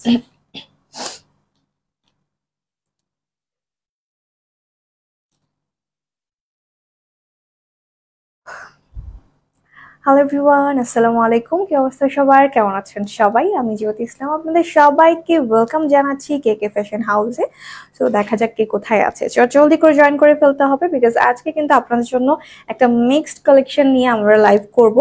Hello everyone, আসসালামু আলাইকুম। কি অবস্থা সবার, কেমন আছেন সবাই? আমি জ্যোতি ইসলাম আপনাদের সবাইকে ওয়েলকাম জানাচ্ছি কেকে ফ্যাশন হাউসে। সো দেখা যাক কে কোথায় আছে, জলদি করে জয়েন করে ফেলতে হবে বিকজ আজকে কিন্তু আপনাদের জন্য একটা মিক্সড কালেকশন নিয়ে আমরা লাইভ করব।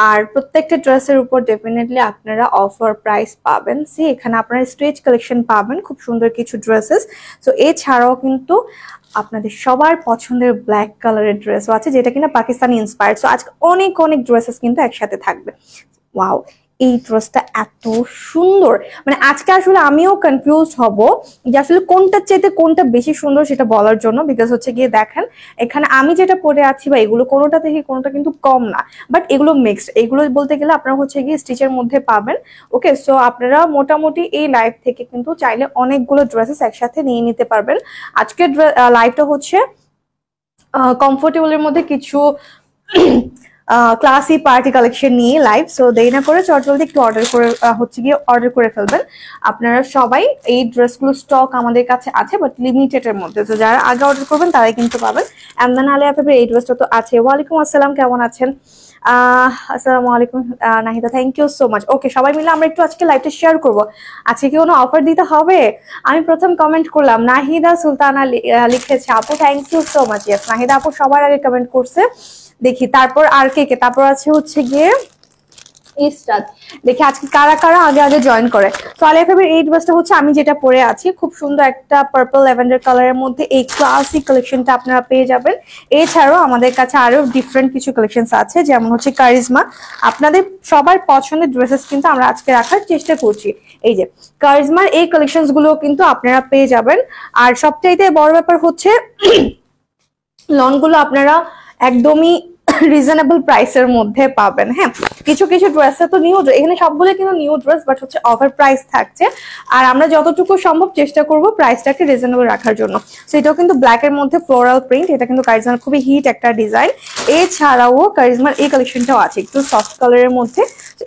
আর প্রত্যেকটা ড্রেসের উপর ডেফিনেটলি আপনারা অফার প্রাইস পাবেন। এখানে আপনারা স্ট্রেচ কালেকশন পাবেন, খুব সুন্দর কিছু ড্রেসেস। সো এছাড়াও কিন্তু আপনাদের সবার পছন্দের ব্ল্যাক কালারের ড্রেসও আছে, যেটা কিনা পাকিস্তানি ইন্সপায়ার্ড। সো আজকে অনেক অনেক ড্রেসেস কিন্তু একসাথে থাকবে। ওয়াও, এই ড্রেসটা এত সুন্দর, মানে আজকে আসলে আমিও কনফিউজ হব যে আসলে কোনটার চাইতে কোনটা বেশি সুন্দর সেটা বলার জন্য। বিকজ হচ্ছে গিয়ে দেখেন, এখানে আমি যেটা পরে আছি বা এগুলো কোনোটা থেকে কোনোটা কিন্তু কম না, বাট এগুলো মিক্সড। এগুলো বলতে গেলে আপনারা হচ্ছে গিয়ে স্টিচের মধ্যে পাবেন। ওকে, সো আপনারা মোটামুটি এই লাইভ থেকে কিন্তু চাইলে অনেকগুলো ড্রেসেস একসাথে নিয়ে নিতে পারবেন। আজকের লাইভটা হচ্ছে কমফোর্টেবলের মধ্যে কিছু ক্লাসি পার্টি কালেকশন নিয়ে লাইভ। সো দেরি না করে চটজলদি একটু অর্ডার করে ফেলবেন। আপনারা সবাই এই ড্রেসগুলো স্টক আমাদের কাছে আছে, বাট লিমিটেড এর মধ্যে। তো যারা আগে অর্ডার করবেন তারাই কিন্তু পাবেন। এমদান আলিয়া পেপের এই ড্রেসটা তো আছে। ওয়ালাইকুম আসসালাম, কেমন আছেন? আসসালামু আলাইকুম Nahida, thank you so much. Okay, সবাই মিলে আমরা একটু আজকে লাইভটা শেয়ার করব। আজকে কি কোনো অফার দিতে হবে? আমি প্রথম কমেন্ট করলাম, নাহিদা সুলতানা লিখেছে। আপু thank you so much. Yes, Nahida আপু সবার আগে কমেন্ট করছে। দেখি তারপর আর কে, তারপর আছে হচ্ছে গিয়ে ইস্টাদ। দেখি আজকে কারা কারা আগে আগে জয়েন করে। তো আলিয়া ফেবের এই ড্রেসটা হচ্ছে আমি যেটা পরে আছি, খুব সুন্দর একটা পার্পল ল্যাভেন্ডার কালারের মধ্যে এই ক্লাসিক কালেকশনটা আপনারা পেয়ে যাবেন। এছাড়াও আমাদের কাছে আরো ডিফারেন্ট কিছু কালেকশন আছে, যেমন হচ্ছে কারিজমা। আপনাদের সবার পছন্দের ড্রেসেস কিন্তু আমরা আজকে রাখার চেষ্টা করছি। এই যে কারিজমার এই কালেকশন গুলো কিন্তু আপনারা পেয়ে যাবেন। আর সবচাইতে বড় ব্যাপার হচ্ছে লনগুলো আপনারা একদমই রিজনেবল প্রাইসের মধ্যে পাবেন। হ্যাঁ, কিছু কিছু ড্রেসে তো নিউ, এখানে সবগুলো কিন্তু নিউ ড্রেস, বাট হচ্ছে অফার প্রাইস থাকছে। আর আমরা যতটুকু সম্ভব চেষ্টা করব প্রাইসটাকে রিজনেবল রাখার জন্য। সো এটাও কিন্তু ব্ল্যাক এর মধ্যে ফ্লোরাল প্রিন্ট, এটা কিন্তু কারিজমার খুবই হিট একটা ডিজাইন। এছাড়াও কারিজমার এই কালেকশনটাও আছে একটু সফট কালারের মধ্যে।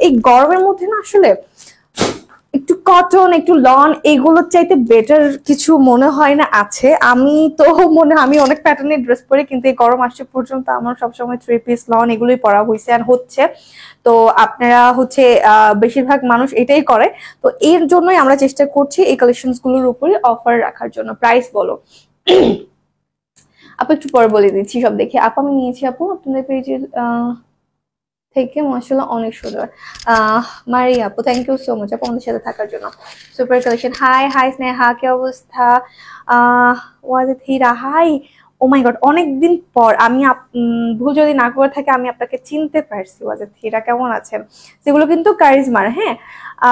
এই গরমের মধ্যে না আসলে একটু কটন, একটু লন, এগুলোর চাইতে বেটার কিছু মনে হয় না আছে। আমি অনেক প্যাটার্নের ড্রেস পরি, কিন্তু এই গরম আসছে পর্যন্ত আমার সবসময় 3 পিস লন এগুলোই পরা হয়েছে আর হচ্ছে। তো আপনারা হচ্ছে বেশিরভাগ মানুষ এটাই করে। তো এর জন্যই আমরা চেষ্টা করছি এই কালেকশন গুলোর উপরে অফার রাখার জন্য। প্রাইস বলো আপু, একটু পরে বলে দিচ্ছি সব দেখে। আপু আমি নিয়েছি আপু আপনাদের পেজের থেকে, মাশাআল্লাহ অনেক সুন্দর। মারি আপু থ্যাংক ইউ সো মাচ আপু আমাদের সাথে থাকার জন্য। Super collection. High high Sneha, কি অবস্থা? ওয়াজিদ হিরা, হাই। ও মাই গড, অনেকদিন পর। আমি ভুল যদি না করে থাকি আমি আপনাকে চিনতে পারছি। ওয়াজিদ হিরা, কেমন আছেন? সেগুলো কিন্তু কারিজমার। হ্যাঁ,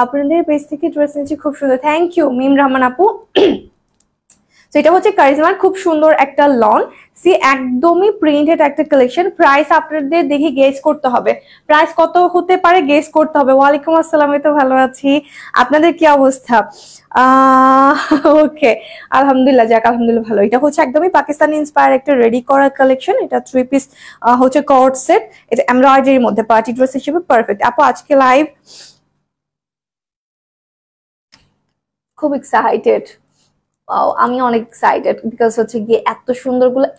আপনাদের পেজ থেকে ড্রেস নিয়েছি, খুব সুন্দর। থ্যাংক ইউ মিম রহমান আপু। তো এটা হচ্ছে কারিজমার খুব সুন্দর একটা লন। একদমই প্রিন্টেড একটা কালেকশন। প্রাইস আপনাদের দেখে গেস করতে হবে, প্রাইস কত হতে পারে গেস করতে হবে। ওয়ালাইকুম আসসালাম, আমি তো ভালো আছি, আপনাদের কি অবস্থা? ওকে, আলহামদুলিল্লাহ, যাক আলহামদুলিল্লাহ ভালো। এটা হচ্ছে একদমই পাকিস্তানি ইন্সপায়ার একটা রেডি করা কালেকশন। এটা 3 পিস হচ্ছে কট সেট, এটা এমব্রয়ডারির মধ্যে পার্টি ড্রেস হিসেবে পারফেক্ট। আপু আজকে লাইভ খুব এক্সাইটেড। আমি অনেক এক্সাইটেড বিকজ হচ্ছে গিয়ে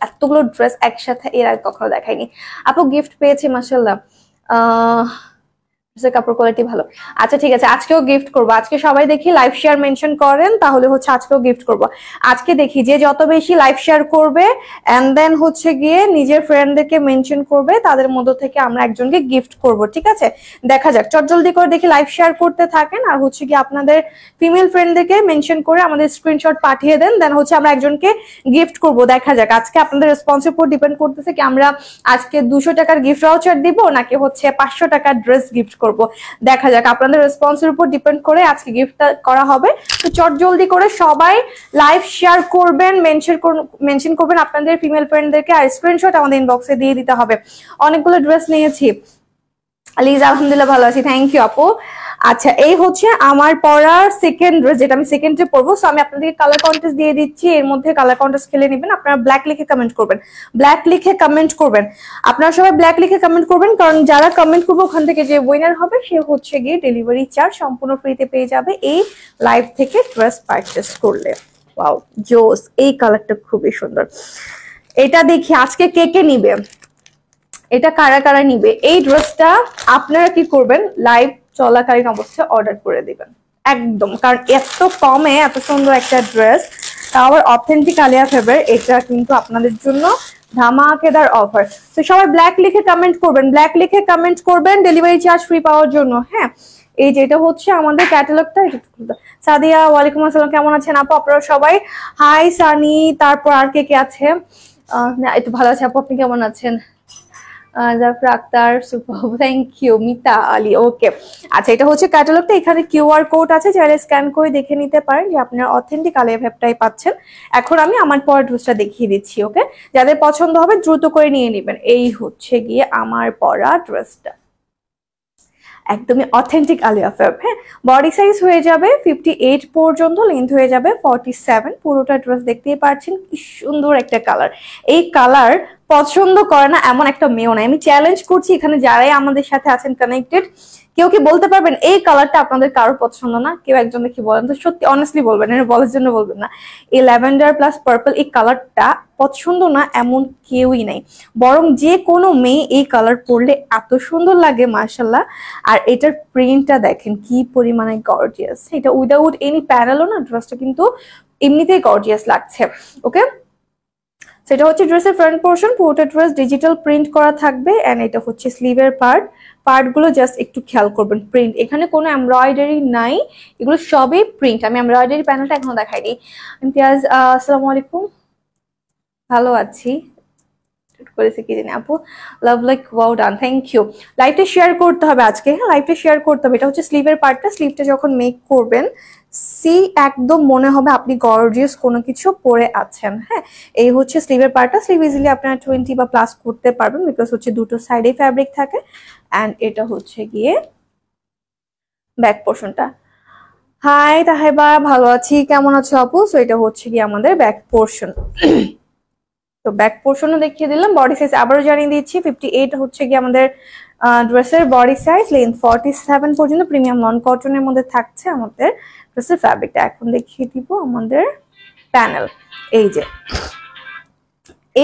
এতগুলো ড্রেস একসাথে এর আগে কখনো দেখাইনি। আপু গিফট পেয়েছি মাশাআল্লাহ, কাপড় কোয়ালিটি ভালো। আচ্ছা ঠিক আছে, আজকেও গিফট করবো। আজকে সবাই দেখি লাইভ শেয়ার মেনশন করেন, তাহলে হচ্ছে আজকেও গিফট করব। আজকে দেখি যে যত বেশি লাইভ শেয়ার করবে এন্ড দেন হচ্ছে গিয়ে নিজের ফ্রেন্ডদেরকে মেনশন করবে, তাদের মধ্য থেকে আমরা একজনকে গিফট করব। ঠিক আছে, দেখা যাক, চটজলদি করে দেখি লাইভ শেয়ার করতে থাকেন। আর হচ্ছে গিয়ে আপনাদের ফিমেল ফ্রেন্ডদেরকে মেনশন করে আমাদের স্ক্রিনশট পাঠিয়ে দেন, দেন হচ্ছে আমরা একজনকে গিফট করব। দেখা যাক আজকে আপনাদের রেসপন্সের উপর ডিপেন্ড করতেছে কি আমরা আজকে 200 টাকার গিফট ভাউচার দিব নাকি হচ্ছে 500 টাকার ড্রেস গিফট করব। দেখা যাক, আপনাদের রেসপন্সের উপর ডিপেন্ড করে আজকে গিফটটা করা হবে। তো চটজলদি করে সবাই লাইভ শেয়ার করবেন, মেনশন করবেন আপনাদের ফিমেল ফ্রেন্ডদেরকে, আর স্ক্রিনশট আমাদের ইনবক্সে দিয়ে দিতে হবে। অনেকগুলো ড্রেস নিয়েছি। লিজ আলহামদুলিল্লাহ ভালো আছি, থ্যাংক ইউ আপু। আচ্ছা, এই হচ্ছে আমার পরা সেকেন্ড ড্রেস, যেটা আমি সেকেন্ডে পরবো। সো আমি আপনাদেরকে কালার কন্টেস্ট দিয়ে দিচ্ছি, এর মধ্যে কালার কন্টেস্ট খেলে নেবেন। আপনারা ব্ল্যাক লিখে কমেন্ট করবেন, ব্ল্যাক লিখে কমেন্ট করবেন, আপনারা সবাই ব্ল্যাক লিখে কমেন্ট করবেন, কারণ যারা কমেন্ট করবে ওখান থেকে যে উইনার হবে সে হচ্ছে গিয়ে ডেলিভারি চার্জ সম্পূর্ণ ফ্রিতে পেয়ে যাবে এই লাইভ থেকে ড্রেস পারচেস করলে। ওয়াও জোস, এই কালারটা খুবই সুন্দর। এটা দেখি আজকে কে কে নিবে, এটা কারা কারা নিবে। এই ড্রেসটা আপনারা কি করবেন, লাইভ চলাকালীন অবস্থায় অর্ডার করে দিবেন একদম, কারণ এত কমে এত সুন্দর একটা ড্রেস, তাও আবার অথেন্টিক আলিয়া ফেব্রের, এটা কিন্তু আপনাদের জন্য ধামাকেদার অফার। তো সবাই ব্ল্যাক লিখে কমেন্ট করবেন, ব্ল্যাক লিখে কমেন্ট করবেন ডেলিভারি চার্জ ফ্রি পাওয়ার জন্য। হ্যাঁ, এই যেটা হচ্ছে আমাদের ক্যাটালগটা। সাদিয়া, ওয়ালাইকুম আসসালাম, কেমন আছেন আপু? আপনারা সবাই হাই। সানি, তারপর আর কে কে আছে? একটু ভালো আছে আপু, আপনি কেমন আছেন? Jafar Akhtar, super, thank you. Mita Ali, okay. আচ্ছা, এটা হচ্ছে ক্যাটালগটা, এখানে কিউআর কোড আছে, চাইলে স্ক্যান করে দেখে নিতে পারেন যে আপনারা অথেন্টিক আলিয়া ভেবটাই পাচ্ছেন। এখন আমি আমার পরা ড্রেসটা দেখিয়ে দিচ্ছি, ওকে? যাদের পছন্দ হবে দ্রুত করে নিয়ে নেবেন। এই হচ্ছে গিয়ে আমার পরা ড্রেসটা, একদমই অথেন্টিক আলিয়া ফেব। হ্যাঁ, বডি সাইজ হয়ে যাবে 58 পর্যন্ত, লেন্থ হয়ে যাবে 47। পুরোটা ড্রেস দেখতেই পাচ্ছেন, কি সুন্দর একটা কালার। এই কালার পছন্দ করে না এমন একটা মেয়েও নাই। আমি চ্যালেঞ্জ করছি এখানে যারাই আমাদের সাথে আছেন কানেক্টেড, কেউ কি বলতে পারবেন এই কালারটা আপনাদের কারো পছন্দ না? কেউ একজন দেখি বলেন তো, সত্যি অনেস্টলি বলবেন, এটা বলার জন্য বলবেন না। এই ল্যাভেন্ডার প্লাস পার্পল এই কালারটা পছন্দ না এমন কেউই নাই, বরং যে কোনো মেয়ে এই কালার পরলে এত সুন্দর লাগে মাশাল্লাহ। আর এটার প্রিন্টটা দেখেন কি পরিমাণে গর্জিয়াস, এটা উইদাউট এনি প্যানেলও না, ড্রেসটা কিন্তু এমনিতেই গর্জিয়াস লাগছে। ওকে, সেটা হচ্ছে ড্রেসের ফ্রন্ট পোর্শন, পুরোটা ড্রেস ডিজিটাল প্রিন্ট করা থাকবে। এন্ড এটা হচ্ছে স্লিভের পার্টগুলো জাস্ট একটু খেয়াল করবেন, প্রিন্ট, এখানে কোনো এমব্রয়ডারি নাই, এগুলো সবই প্রিন্ট। আমি এমব্রয়ডারি প্যানেলটা এখনো দেখাইনি। ইমতিয়াজ, আসসালামু আলাইকুম, ভালো আছি করেছে কি জানি আপু, love like wow done, thank you. লাইভটা শেয়ার করতে হবে আজকে, হ্যাঁ লাইভটা শেয়ার করতে হবে। এটা হচ্ছে স্লিভের পার্টটা, স্লিভটা যখন মেক করবেন একদম মনে হবে আপনি গর্জিয়াস কোনো কিছু পরে আছেন। হ্যাঁ, এই হচ্ছে স্লিভের পার্টটা। স্লিভ ইজিলি আপনারা 20 বা প্লাস করতে পারবেন, বিকজ হচ্ছে দুটো সাইডে ফ্যাব্রিক থাকে। অ্যান্ড এটা হচ্ছে গিয়ে ব্যাক পোর্শনটা। হাই তাহেবা, ভালো আছি, কেমন আছো আপু? সো এটা হচ্ছে গিয়ে আমাদের ব্যাক পোর্শন। তো ব্যাক পোর্শনও দেখিয়ে দিলাম। বডি সাইজ আবারও জানিয়ে দিচ্ছি, 58 হচ্ছে কি আমাদের ড্রেসের বডি সাইজ, লেন্থ 47 পর্যন্ত, প্রিমিয়াম নন কটনের মধ্যে থাকছে আমাদের ড্রেসের ফ্যাব্রিকটা। এখন দেখিয়ে দিব আমাদের প্যানেল। এই যে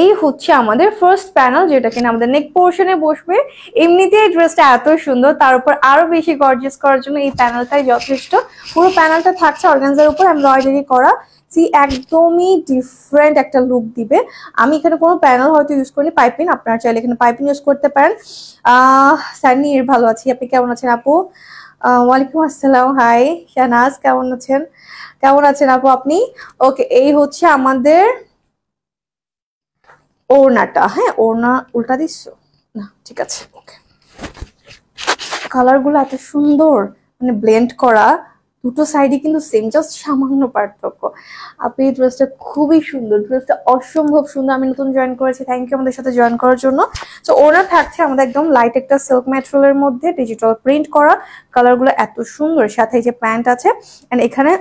এই হচ্ছে আমাদের ফার্স্ট প্যানেল, যেটা কিনা আমাদের নেক পোর্শনে বসবে। এমনিতেই ড্রেসটা এত সুন্দর, তার উপর আরো বেশি গর্জিয়াস করার জন্য এই প্যানেলটাই যথেষ্ট। পুরো প্যানেলটা থাকছে অর্গানজার উপর এমব্রয়ডারি করা, একদমই ডিফারেন্ট একটা লুক দিবে। আমি এখানে কোনো প্যানেল হয়তো ইউজ করিনি, পাইপিং, আপনারা চাইলে এখানে পাইপিং ইউজ করতে পারেন। সানির, ভালো আছি, আপনি কেমন আছেন আপু? ওয়ালাইকুম আসসালাম, হাই শাহনাজ, কেমন আছেন? কেমন আছেন আপু আপনি? ওকে, এই হচ্ছে আমাদের ওড়নাটা। হ্যাঁ, ওড়না উল্টা দিচ্ছ না, ঠিক আছে। ওকে, কালার গুলো এত সুন্দর, মানে ব্লেন্ড করা, দুটো সাইডে কিন্তু সেম, জাস্ট সামান্য পার্থক্য। আপনি এই ড্রেসটা খুবই সুন্দর, ড্রেসটা অসম্ভব সুন্দর। আমি নতুন জয়েন করেছি, থ্যাংক ইউ আমাদের সাথে জয়েন করার জন্য। তো ওড়না থাকছে আমাদের একদম লাইট একটা সিল্ক ম্যাটেরিয়ালের মধ্যে, ডিজিটাল প্রিন্ট করা, কালার গুলো এত সুন্দর। সাথে যে প্যান্ট আছে, এন্ড এখানে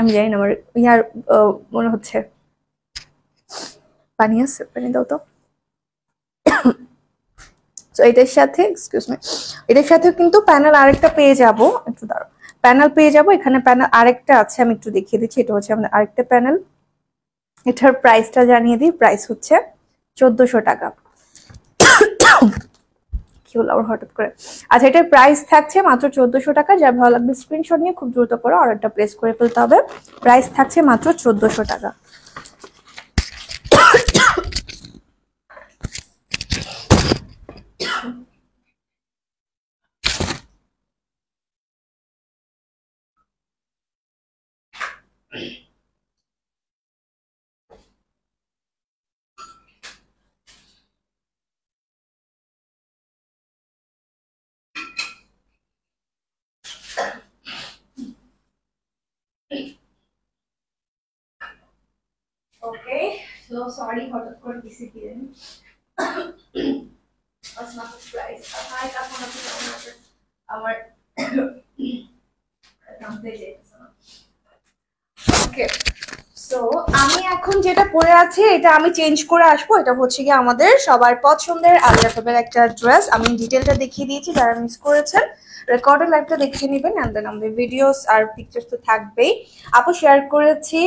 আমি জানি না, আমার ইয়ার মনে হচ্ছে পানি আছে, পানি দাও তো। তো এটার সাথে, এক্সকিউজ মি, এটার সাথে কিন্তু প্যানেল আরেকটা পেয়ে যাব, একটু দাঁড়াও, প্যানেল পেয়ে যাব। এখানে প্যানেল আরেকটা আছে, আমি একটু দেখিয়ে দিচ্ছি। এটা হচ্ছে আমাদের আরেকটা প্যানেল। এটার প্রাইসটা জানিয়ে দিই, প্রাইস হচ্ছে 1400 টাকা। কি হলো আবার হঠাৎ করে? আচ্ছা, এটার প্রাইস থাকছে মাত্র 1400 টাকা। যার ভালো লাগবে স্ক্রিনশট নিয়ে খুব দ্রুত করে অর্ডারটা প্লেস করে ফেলতে হবে। প্রাইস থাকছে মাত্র 1400 টাকা। ওকে, So sorry হঠাৎ করে দিছি কি জানি আসনা সারপ্রাইজ হাই কাপন আপনি কেমন আছেন আমার কামতে যাইতেছে না ওকে সো আমি এখন যেটা পরে আছি এটা আমি চেঞ্জ করে আসবো এটা হচ্ছে কি আমাদের সবার পছন্দের আলিয়া ভাবের একটা ড্রেস আমি ডিটেইলটা দেখিয়ে দিয়েছি যারা মিস করেছেন রেকর্ডেড লাইভটা দেখিয়ে নেবেন এন্ড দেন আমাদের ভিডিওস আর পিকচার্স তো থাকবেই আপু শেয়ার করেছি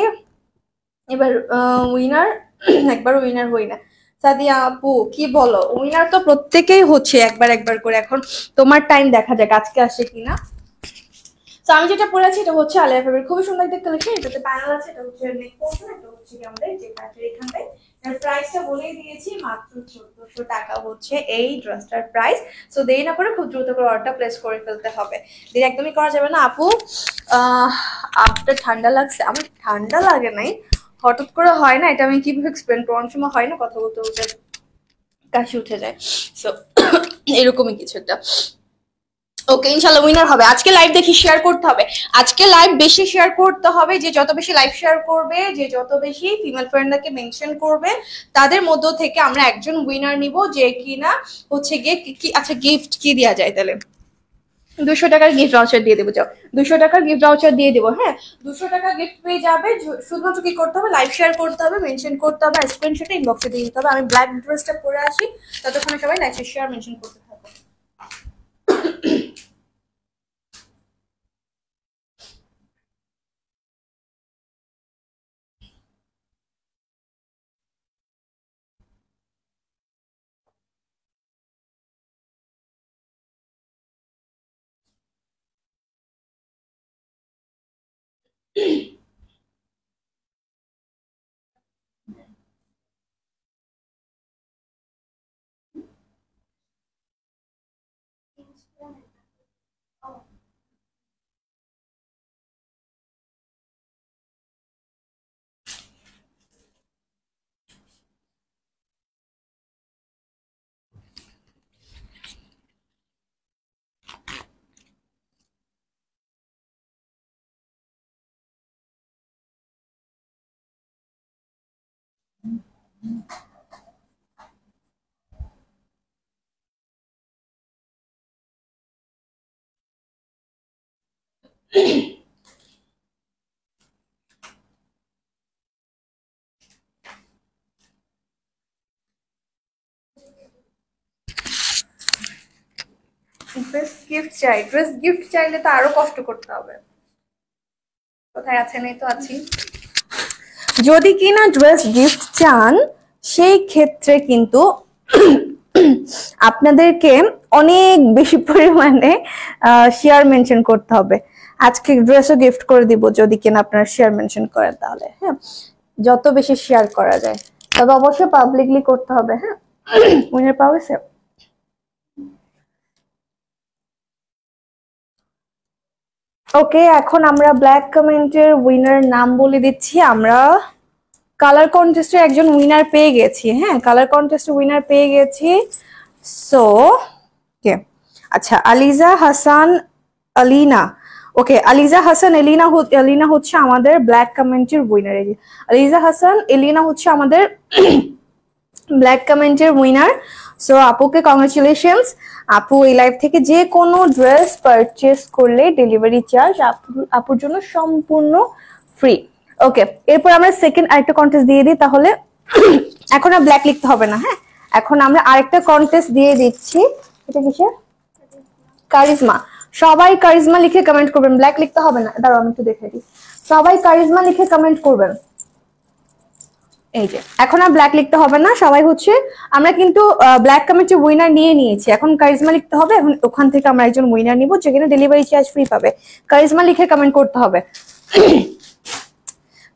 এবার উইনার একবার উইনার হই না সাদিয়া আপু কি বলো উইনার তো প্রত্যেকেই হচ্ছে একবার একবার করে এখন তোমার টাইম দেখা যাক আজকে আসে কিনা তো আমি যেটা পরে আছি এটা হচ্ছে আলিয়া ভাবের খুবই সুন্দর একটা কালেকশন এটাতে প্যানেল আছে এটা হচ্ছে নেক পোর্শন এটা হচ্ছে কি আমাদের যে প্যাটার্ন এখানটায় এর প্রাইসটা বলেই দিয়েছি মাত্র 1400 টাকা হচ্ছে এই ড্রেসটার প্রাইস সো দেরি না করে খুব দ্রুত করে অর্ডারটা প্লেস করে ফেলতে হবে দেরি একদমই করা যাবে না আপু আপনার ঠান্ডা লাগছে আমার ঠান্ডা লাগে নাই হঠাৎ করে হয় না এটা আমি কিভাবে এক্সপ্লেন করব অনেক সময় হয় না কথা বলতে বলতে কাশি উঠে যায় সো এরকমই কিছু একটা ওকে ইনশাআল্লাহ উইনার হবে আজকে লাইভ দেখি শেয়ার করতে হবে আজকে লাইভ বেশি শেয়ার করতে হবে যে যত বেশি লাইভ শেয়ার করবে যে যত বেশি ফিমেল ফ্রেন্ডদেরকে মেনশন করবে তাদের মধ্য থেকে আমরা একজন উইনার নিব যে কিনা হচ্ছে গিয়ে কি আচ্ছা গিফট কি দেওয়া যায় তাহলে 200 টাকার গিফট ভাউচার দিয়ে দেবো যাও 200 টাকার গিফট ভাউচার দিয়ে দেবো হ্যাঁ 200 টাকা গিফট পেয়ে যাবে শুধুমাত্র কি করতে হবে লাইভ শেয়ার করতে হবে মেনশন করতে হবে আর স্ক্রিনশটে ইনবক্সে দিয়ে দিতে হবে আমি ব্ল্যাক ড্রেসটা পরে আসি ততক্ষণে সবাই লাইভ শেয়ার মেনশন করতে থাকো ড্রেস গিফট চাই ড্রেস গিফট চাইলে তো আরো কষ্ট করতে হবে কোথায় আছেন এই তো আছি যদি কিনা ড্রেস গিফট চান সেই ক্ষেত্রে কিন্তু আপনাদেরকে অনেক বেশি পরিমাণে শেয়ার মেনশন করতে হবে আজকে ড্রেসও গিফট করে দিব যদি কিনা আপনারা শেয়ার মেনশন করেন তাহলে হ্যাঁ যত বেশি শেয়ার করা যায় তবে অবশ্যই পাবলিকলি করতে হবে হ্যাঁ উইনার পাওয়া গেছে ওকে এখন আমরা ব্ল্যাক কমেন্টের উইনার নাম বলে দিচ্ছি আমরা কালার কন্টেস্টের একজন উইনার পেয়ে গেছি হ্যাঁ কালার কন্টেস্টের উইনার পেয়ে গেছি সো কে আচ্ছা আলিজা হাসান আলিনা ওকে আলিজা হাসান এলিনা হচ্ছে আমাদের ব্ল্যাক কমেন্টের উইনার আলিজা হাসান এলিনা হচ্ছে আমাদের ব্ল্যাক কমেন্টের উইনার সো আপুকে কংগ্রেচুলেশনস আপু এই লাইভ থেকে যে কোনো ড্রেস পারচেজ করলে ডেলিভারি চার্জ আপুর জন্য সম্পূর্ণ ফ্রি ওকে এরপর আমরা সেকেন্ড আরেকটা কন্টেস্ট দিয়ে দিই তাহলে এখন আর ব্ল্যাক লিখতে হবে না হ্যাঁ এখন আমরা আরেকটা কন্টেস্ট দিয়ে দিচ্ছি এটা কিসের কারিজমা সবাই কারিজমা লিখে কমেন্ট করবেন ব্ল্যাক লিখতে হবে না দাঁড়াও আমি একটু দেখে দিই সবাই কারিজমা লিখে কমেন্ট করবেন এই যে এখন আর ব্ল্যাক লিখতে হবে না সবাই হচ্ছে আমরা কিন্তু ব্ল্যাক কমেন্টে উইনার নিয়ে নিয়েছি এখন কারিজমা লিখতে হবে এখন ওখান থেকে আমরা একজন উইনার নিব যেখানে ডেলিভারি চার্জ ফ্রি পাবে কারিজমা লিখে কমেন্ট করতে হবে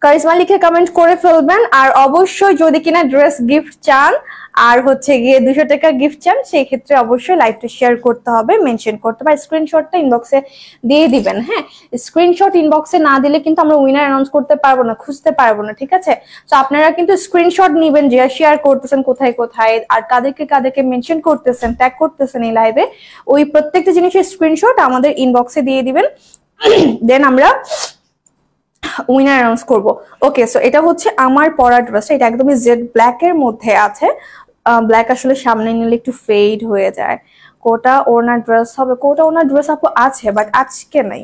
কারিজমা লিখে কমেন্ট করে ফেলবেন আর অবশ্যই যদি কিনা ড্রেস গিফট চান আর হচ্ছে গিয়ে 200 টাকা গিফট চান সেই ক্ষেত্রে অবশ্যই লাইভটা শেয়ার করতে হবে মেনশন করতে হবে স্ক্রিনশটটা ইনবক্সে দিয়ে দিবেন হ্যাঁ স্ক্রিনশট ইনবক্সে না দিলে কিন্তু আমরা উইনার অ্যানাউন্স করতে পারবো না খুঁজতে পারবো না ঠিক আছে তো আপনারা কিন্তু স্ক্রিনশট নেবেন যে শেয়ার করতেছেন কোথায় কোথায় আর কাদেরকে মেনশন করতেছেন ট্যাগ করতেছেন এই লাইভে ওই প্রত্যেকটা জিনিসের স্ক্রিনশট আমাদের ইনবক্সে দিয়ে দিবেন দেন আমরা উইনার অ্যানাউন্স করব। ওকে, সো এটা হচ্ছে আমার পরা ড্রেসটা, এটা একদমই জেড ব্ল্যাক এর মধ্যে আছে। ব্ল্যাক আসলে সামনে নিলে একটু ফেড হয়ে যায়। কোটা ওনার ড্রেস হবে, কোটা ওনার ড্রেস আপু আছে বাট আজকে নেই,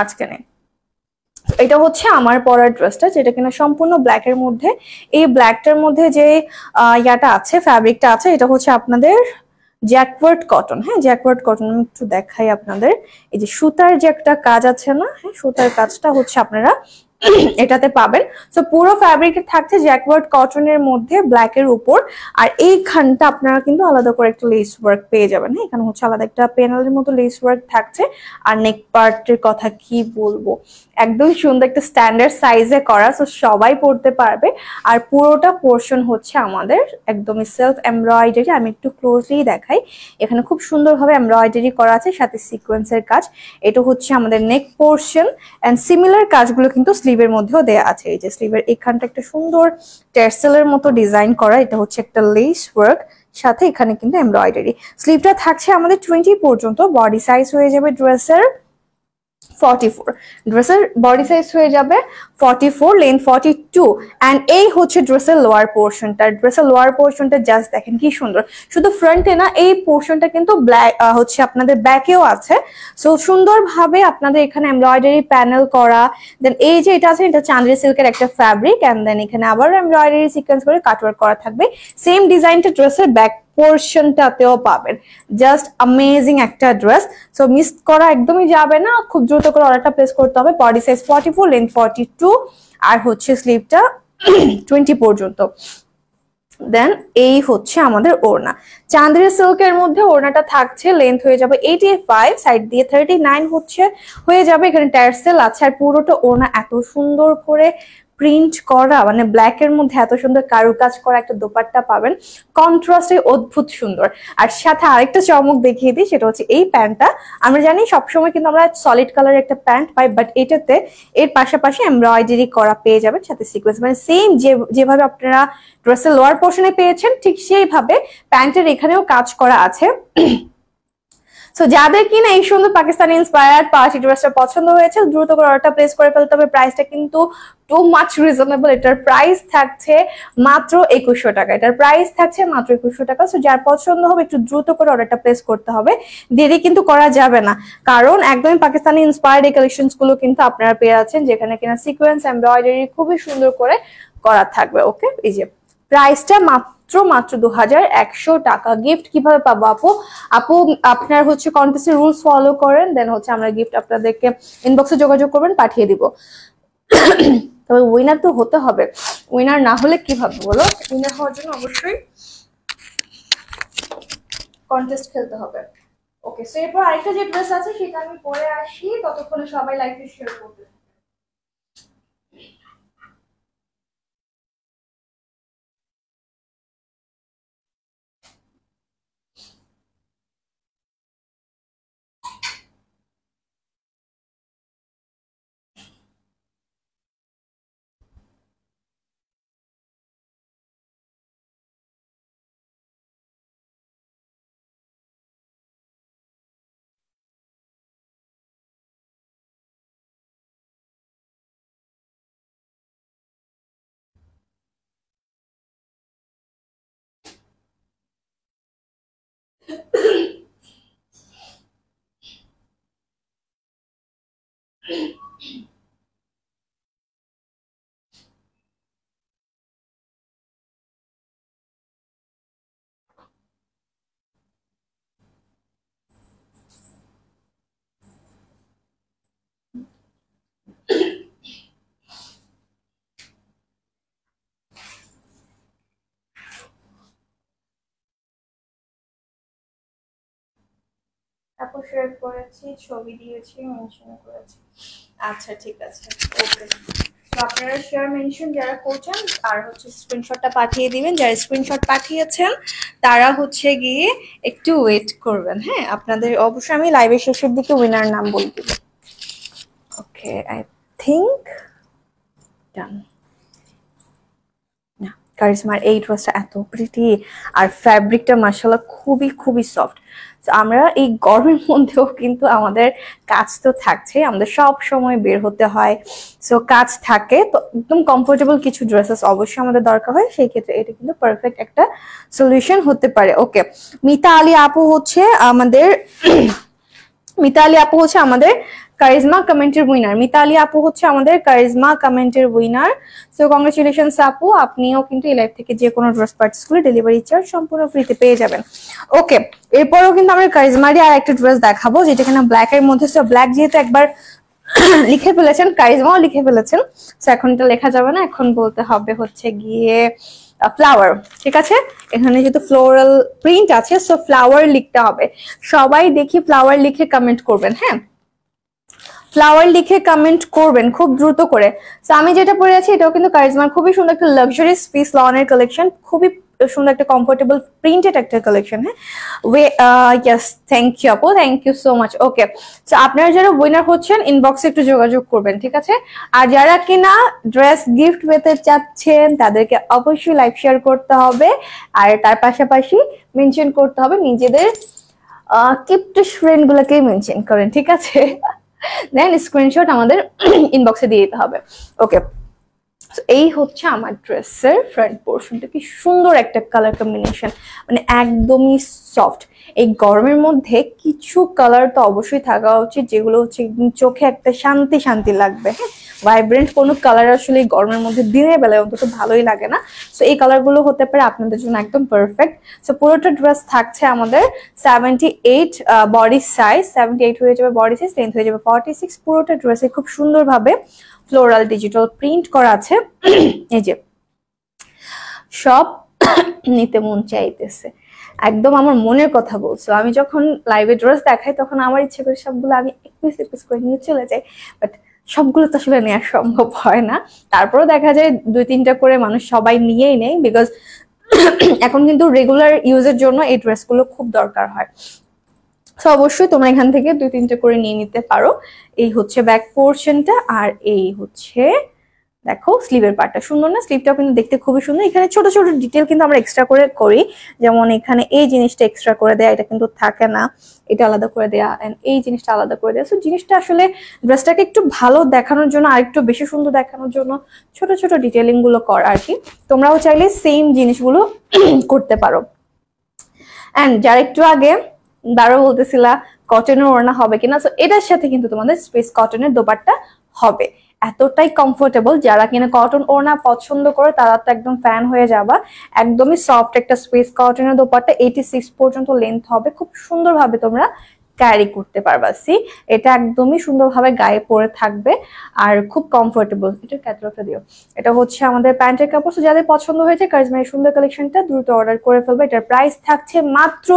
আজকে নেই। এটা হচ্ছে আমার পরার ড্রেসটা, যেটা কিনা সম্পূর্ণ ব্ল্যাক এর মধ্যে। এই ব্ল্যাকটার মধ্যে যে ইয়াটা আছে, ফ্যাব্রিকটা আছে, এটা হচ্ছে আপনাদের জ্যাকওয়ার্ড কটন। হ্যাঁ, জ্যাকওয়ার্ড কটন আমি একটু দেখাই আপনাদের। এই যে সুতার যে একটা কাজ আছে না, হ্যাঁ সুতার কাজটা হচ্ছে আপনারা এটাতে পাবেন। সো পুরো ফ্যাব্রিক থাকছে জ্যাকওয়ার্ড কটনের মধ্যে ব্ল্যাক এর উপর। আর এইখানটা আপনারা কিন্তু আলাদা করে একটা লেস ওয়ার্ক পেয়ে যাবেন। হ্যাঁ, এখানে হচ্ছে আলাদা একটা প্যানেলের মতো লেস ওয়ার্ক থাকছে। আর নেক পার্টের কথা কি বলবো, একদম সুন্দর একটা স্ট্যান্ডার্ড সাইজে করা, সো সবাই পড়তে পারবে। আর পুরোটা পোর্শন হচ্ছে আমাদের একদমই সেলফ এমব্রয়ডারি। আমি একটু ক্লোজলি দেখাই, এখানে খুব সুন্দরভাবে এমব্রয়ডারি করা আছে, সাথে সিকোয়েন্সের কাজ। এটা হচ্ছে আমাদের নেক পোর্শন, এন্ড সিমিলার কাজগুলো কিন্তু স্লিভের মধ্যেও দেয়া আছে। এই যে স্লিভের এখানটা একটা সুন্দর টেসেলের মতো ডিজাইন করা, এটা হচ্ছে একটা লেস ওয়ার্ক, সাথে এখানে কিন্তু এমব্রয়ডারি। স্লিভটা থাকছে আমাদের 20 পর্যন্ত। বডি সাইজ হয়ে যাবে ড্রেসের 44, ড্রেসের বডি সাইজ হয়ে যাবে 44, লেন্থ 42। এন্ড এই হচ্ছে ড্রেসের লোয়ার পোর্শনটা। ড্রেসের লোয়ার পোর্শনটা জাস্ট দেখেন কি সুন্দর, শুধু ফ্রন্টে না, এই পোর্শনটা কিন্তু ব্ল্যাক হচ্ছে আপনাদের ব্যাকেও আছে। সো সুন্দরভাবে আপনাদের এখানে এমব্রয়ডারি প্যানেল করা। দেন এই যে এটা আছে, এটা চান্দেরি সিল্কের একটা ফ্যাব্রিক, এন্ড দেন এখানে আবার এমব্রয়ডারি সিকোয়েন্স করে কাটওয়ার্ক করা থাকবে। সেম ডিজাইনটা ড্রেসের ব্যাক পোর্শনটাতেও পাবেন। জাস্ট অ্যামেজিং একটা ড্রেস, সো মিস করা একদমই যাবে না, খুব দ্রুত করে অর্ডারটা প্লেস করতে হবে। বডি সাইজ 44, লেন্থ 42, আর হচ্ছে স্লিভটা 20 পর্যন্ত। দেন এই হচ্ছে আমাদের ওড়না, চান্দেরি সিল্কের মধ্যে ওড়নাটা থাকছে, লেন্থ হয়ে যাবে 85, সাইড দিয়ে 39 হচ্ছে হয়ে যাবে। এখানে টার্সেল আছে, আর পুরোটা ওড়না এত সুন্দর করে প্রিন্ট করা, মানে ব্ল্যাক এর মধ্যে এত সুন্দর কারুকাজ করা একটা দোপাট্টা পাবেন, কন্ট্রাস্টে অদ্ভুত সুন্দর। আর সাথে আরেকটা চমক দেখিয়ে দিই, সেটা হচ্ছে এই প্যান্টটা। আমরা জানি সবসময় কিন্তু আমরা সলিড কালারের একটা প্যান্ট পাই, বাট এটাতে এর পাশাপাশি এমব্রয়ডারি করা পেয়ে যাবেন, সাথে সিকোয়েন্স, মানে সেম যেভাবে আপনারা ড্রেসের লোয়ার পোর্শনে পেয়েছেন ঠিক সেইভাবে প্যান্টের এখানেও কাজ করা আছে। সো যাদের কিনা এই সুন্দর পাকিস্তানি ইন্সপায়ার্ড পার্টি ড্রেসটা পছন্দ হয়েছে, দ্রুত করে অর্ডারটা প্লেস করে ফেলতে হবে। প্রাইসটা কিন্তু টু মাচ রিজনেবল, এটার প্রাইস থাকছে মাত্র 2100 টাকা। এটার প্রাইস থাকছে মাত্র 2100 টাকা। সো যার পছন্দ হবে একটু দ্রুত করে অর্ডারটা প্লেস করতে হবে, দেরি কিন্তু করা যাবে না, কারণ একদমই পাকিস্তানি ইন্সপায়ার্ড এই কালেকশনস গুলো কিন্তু আপনারা পেয়ে যাচ্ছেন, যেখানে কিনা সিকোয়েন্স এমব্রয়ডারি খুবই সুন্দর করে করা থাকবে। ওকে, এই যে প্রাইসটা মাত্র 2100 টাকা। গিফট কিভাবে পাবো আপু? আপু আপনার হচ্ছে কন্টেস্টের রুলস ফলো করেন, দেন হচ্ছে আমরা গিফট আপনাদেরকে ইনবক্সে যোগাযোগ করবেন, পাঠিয়ে দিব। তবে উইনার তো হতে হবে, উইনার না হলে কিভাবে বলো? উইনার হওয়ার জন্য অবশ্যই কন্টেস্ট খেলতে হবে। ওকে, সো এরপর আরেকটা যে ড্রেস আছে সেটা আমি পরে আসি, ততক্ষণে সবাই লাইভে শেয়ার করতে। তারপর শেয়ার করেছি, ছবি দিয়েছি, মেনশন করেছি। আচ্ছা ঠিক আছে, ওকে। তো আপনারা শেয়ার মেনশন যারা করছেন আর হচ্ছে স্ক্রিনশটটা পাঠিয়ে দিবেন। যারা স্ক্রিনশট পাঠিয়েছেন তারা হচ্ছে গিয়ে একটু ওয়েট করবেন। হ্যাঁ, আপনাদের অবশ্যই আমি লাইভের শেষের দিকে উইনার নাম বলে দিব। ওকে, আই থিংক ডান। কারিশমার এই ড্রেসটা এত প্রিটি, আর ফ্যাব্রিকটা মাশাআল্লাহ খুবই সফট। তো আমরা এই গরমের মধ্যেও কিন্তু আমাদের কাজ তো থাকছে, আমাদের সব সময় বের হতে হয়, সো কাজ থাকে, তো একদম কমফোর্টেবল কিছু ড্রেসেস অবশ্যই আমাদের দরকার হয়। সেই ক্ষেত্রে এটা কিন্তু পারফেক্ট একটা সলিউশন হতে পারে। ওকে, মিতা আলী আপু হচ্ছে আমাদের মিতালি আপু হচ্ছে আমাদের কারিজমা কমেন্টের উইনার। মিতালি আপু হচ্ছে আমাদের কারিজমা কমেন্টের উইনার। সো কংগ্রেচুলেশনস আপু, আপনিও কিন্তু এই লাইভ থেকে যে কোনো ড্রেস পার্চেস করে ডেলিভারি চার্জ সম্পূর্ণ ফ্রিতে পেয়ে যাবেন। ওকে, এরপরও কিন্তু আমরা কারিজমারই আর একটা ড্রেস দেখাবো যেটা কিনা ব্ল্যাক এর মধ্যে। সো ব্ল্যাক যেহেতু একবার লিখে ফেলেছেন, কারিজমাও লিখে ফেলেছেন, সো এখন এটা লেখা যাবে না, এখন বলতে হবে হচ্ছে গিয়ে ফ্লাওয়ার। ঠিক আছে, এখানে যেহেতু ফ্লোরাল প্রিন্ট আছে, সো ফ্লাওয়ার লিখতে হবে। সবাই দেখি ফ্লাওয়ার লিখে কমেন্ট করবেন। হ্যাঁ, ফ্লাওয়ার লিখে কমেন্ট করবেন খুব দ্রুত করে। তো আমি যেটা পরে আছি এটাও কিন্তু কারিজমার খুবই সুন্দর একটা লাক্সারিয়াস পিস লনের কালেকশন, খুবই সুন্দর একটা কমফোর্টেবল প্রিন্টেড একটা কালেকশন। হ্যাঁ, ইয়েস, থ্যাংক ইউ আপু, থ্যাংক ইউ সো মাচ। ওকে, তো আপনারা যারা উইনার হচ্ছেন ইনবক্সে একটু যোগাযোগ করবেন, ঠিক আছে? আর যারা কিনা ড্রেস গিফট পেতে চাচ্ছেন তাদেরকে অবশ্যই লাইভ শেয়ার করতে হবে, আর তার পাশাপাশি মেনশন করতে হবে নিজেদের কিপটিশ ফ্রেন্ড গুলোকে মেনশন করেন, ঠিক আছে? দেন স্ক্রিনশট আমাদের ইনবক্সে দিয়ে দিতে হবে। ওকে, এই হচ্ছে আমার ড্রেসের ফ্রন্ট পোর্শনটা, কি সুন্দর একটা কালার কম্বিনেশন, মানে একদমই সফট। এই গরমের মধ্যে কিছু কালার তো অবশ্যই থাকা উচিত যেগুলো হচ্ছে চোখে একটা শান্তি শান্তি লাগবে। হ্যাঁ, ভাইব্রেন্ট কোনো কালার আসলে এই গরমের মধ্যে দিনের বেলায় অন্তত ভালোই লাগে না। সো এই কালারগুলো হতে পারে আপনাদের জন্য একদম পারফেক্ট। সো পুরোটা ড্রেস থাকছে আমাদের 78 বডি সাইজ, 78 হয়ে যাবে বডি সাইজ, লেন্থ হয়ে যাবে 46। পুরোটা ড্রেসে খুব সুন্দরভাবে ফ্লোরাল ডিজিটাল প্রিন্ট করা আছে। এই যে সব নিতে মন চাইতেছে, একদম আমার মনের কথা বলছো। আমি যখন লাইভে ড্রেস দেখাই তখন আমার ইচ্ছে করে সবগুলো আমি এক পিস করে নিয়ে চলে যাই, বাট সবগুলো তো আসলে নেওয়া সম্ভব হয় না। তারপরেও দেখা যায় 2-3টা করে মানুষ সবাই নিয়েই নেয়, বিকজ এখন কিন্তু রেগুলার ইউজের জন্য এই ড্রেসগুলো খুব দরকার হয়। তো অবশ্যই তোমরা এখান থেকে 2-3টে করে নিয়ে নিতে পারো। এই হচ্ছে ব্যাক পোর্শনটা, আর এই হচ্ছে দেখো স্লিভের পার্টটা সুন্দর না? স্লিভটাও কিন্তু দেখতে খুবই সুন্দর। এখানে ছোট ছোট ডিটেল কিন্তু আমরা এক্সট্রা করে করি, যেমন এখানে এই জিনিসটা এক্সট্রা করে দেয়া, এটা কিন্তু থাকে না, এটা আলাদা করে দেয়া, এন্ড এই জিনিসটা আলাদা করে দেয়া। সো জিনিসটা আসলে ড্রেসটাকে একটু ভালো দেখানোর জন্য, আর একটু বেশি সুন্দর দেখানোর জন্য ছোট ছোট ডিটেলিং গুলো করা আর কি। তোমরাও চাইলে সেম জিনিসগুলো করতে পারো। এন্ড যারা একটু আগে দাঁড়ো বলতেছিলা কটনের ওড়না হবে কিনা, সো এটার সাথে কিন্তু তোমাদের স্পেস কটনের দোপাট্টা হবে। এতটাই কমফোর্টেবল, যারা কিনা কটন ওড়না পছন্দ করে তারা তো একদম ফ্যান হয়ে যাবা। একদমই সফট একটা স্পেস কটনের দোপাট্টা, 86 পর্যন্ত লেন্থ হবে, খুব সুন্দরভাবে তোমরা ক্যারি করতে পারবা। সি, এটা একদমই সুন্দরভাবে গায়ে পরে থাকবে আর খুব কমফোর্টেবল। এটার ক্যাটালগটা দিও। এটা হচ্ছে আমাদের প্যান্টের কাপড়। যাদের পছন্দ হয়েছে কারিজমার সুন্দর কালেকশনটা দ্রুত অর্ডার করে ফেলবে। এটার প্রাইস থাকছে মাত্র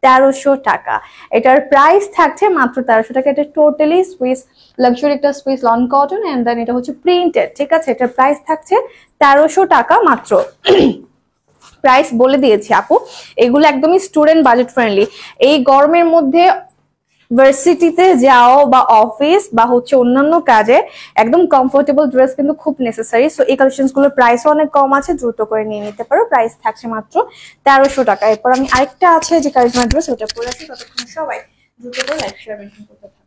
1300 টাকা। এটার প্রাইস থাকছে মাত্র 1300 টাকা। এটা টোটালি সুইস লাক্সারি একটা Swiss lawn cotton, and then এটা হচ্ছে প্রিন্টেড, ঠিক আছে? এটার প্রাইস থাকছে 1300 টাকা মাত্র। প্রাইস বলে দিয়েছি আপু, এগুলো একদমই স্টুডেন্ট বাজেট ফ্রেন্ডলি। এই গরমের মধ্যে ভার্সিটিতে যাও বা অফিস বা হচ্ছে অন্যান্য কাজে একদম কমফোর্টেবল ড্রেস কিন্তু খুব নেসেসারি। সো এই কালেকশন গুলোর প্রাইসও অনেক কম আছে, দ্রুত করে নিয়ে নিতে পারো। প্রাইস থাকছে মাত্র 1300 টাকা। এরপর আমি আরেকটা আছে যে কারিজমা ড্রেস, ওটা পরে আছি। ততক্ষণ সবাই দ্রুত করে লাইক শেয়ার মেনশন করতে থাকো।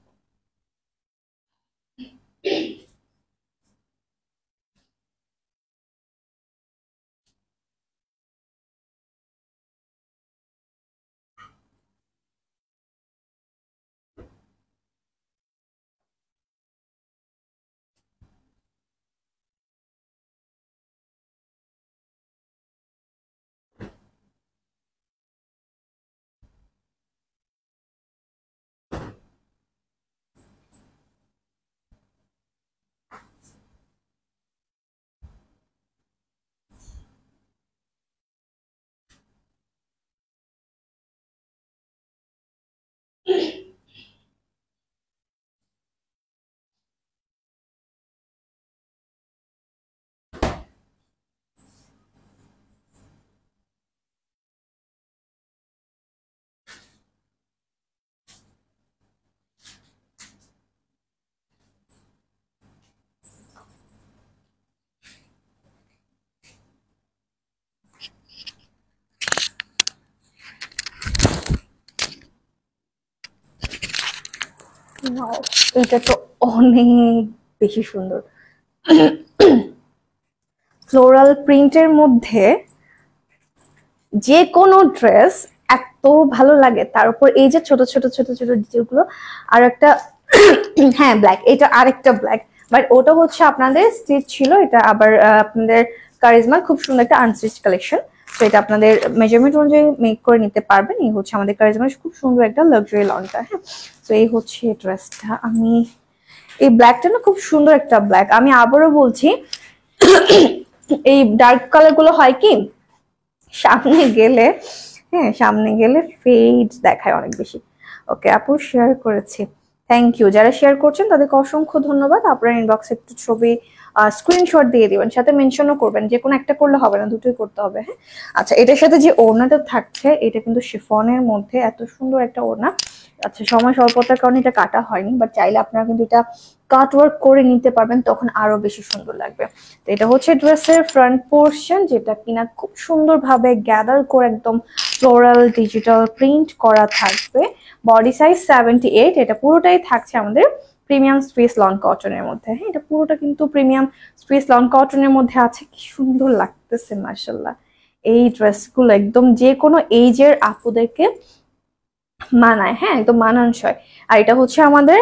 নাও, এটা তো অনেক বেশি সুন্দর। ফ্লোরাল প্রিন্টের মধ্যে যে কোনো ড্রেস এত ভালো লাগে, তার উপর এই যে ছোট ছোট ছোট ছোট ডিটেলগুলো। আর একটা হ্যাঁ ব্ল্যাক, এটা আরেকটা ব্ল্যাক, বাট ওটা হচ্ছে আপনাদের স্টিচ ছিল, এটা আবার আপনাদের কারিজমা খুব সুন্দর একটা আনস্টিচ কালেকশন। তো এটা আপনাদের মেজারমেন্ট অনুযায়ী মেক করে নিতে পারবেন। এই হচ্ছে আমাদের কারিজমার খুব সুন্দর একটা লাক্সারি লনটা। হ্যাঁ, তো এই হচ্ছে ড্রেসটা। আমি এই ব্ল্যাকটা না খুব সুন্দর একটা ব্ল্যাক। আমি আবারও বলছি, এই ডার্ক কালার গুলো হয় কি সামনে গেলে, হ্যাঁ সামনে গেলে ফেড দেখায় অনেক বেশি। ওকে আপু শেয়ার করেছি, থ্যাংক ইউ। যারা শেয়ার করছেন তাদেরকে অসংখ্য ধন্যবাদ। আপনার ইনবক্সে একটু ছবি স্ক্রিনশট দিয়ে দিবেন, সাথে মেনশনও করবেন, যে কোনো একটা করলে হবে না, দুটোই করতে হবে। হ্যাঁ আচ্ছা, এটার সাথে যে ওড়নাটা থাকছে এটা কিন্তু শিফনের মধ্যে এত সুন্দর একটা ওড়না। আচ্ছা সময় স্বল্পতার কারণে এটা কাটা হয়নি, বাট চাইলে আপনারা কিন্তু এটা কাট ওয়ার্ক করে নিতে পারবেন, তখন আরো বেশি সুন্দর লাগবে। তো এটা হচ্ছে ড্রেসের ফ্রন্ট পোর্শন, যেটা কিনা খুব সুন্দরভাবে গ্যাদার করে একদম ফ্লোরাল ডিজিটাল প্রিন্ট করা থাকবে। বডি সাইজ 78, এটা পুরোটাই থাকছে আমাদের প্রিমিয়াম স্পেস লন কটনের মধ্যে। হ্যাঁ এটা পুরোটা কিন্তু প্রিমিয়াম স্পেস লন কটনের মধ্যে আছে। কি সুন্দর লাগতেছে মাশাআল্লাহ। এই ড্রেসগুলো একদম যে কোনো এইজের আপুদেরকে মানায়, হ্যাঁ একদম মানানসই। আর এটা হচ্ছে আমাদের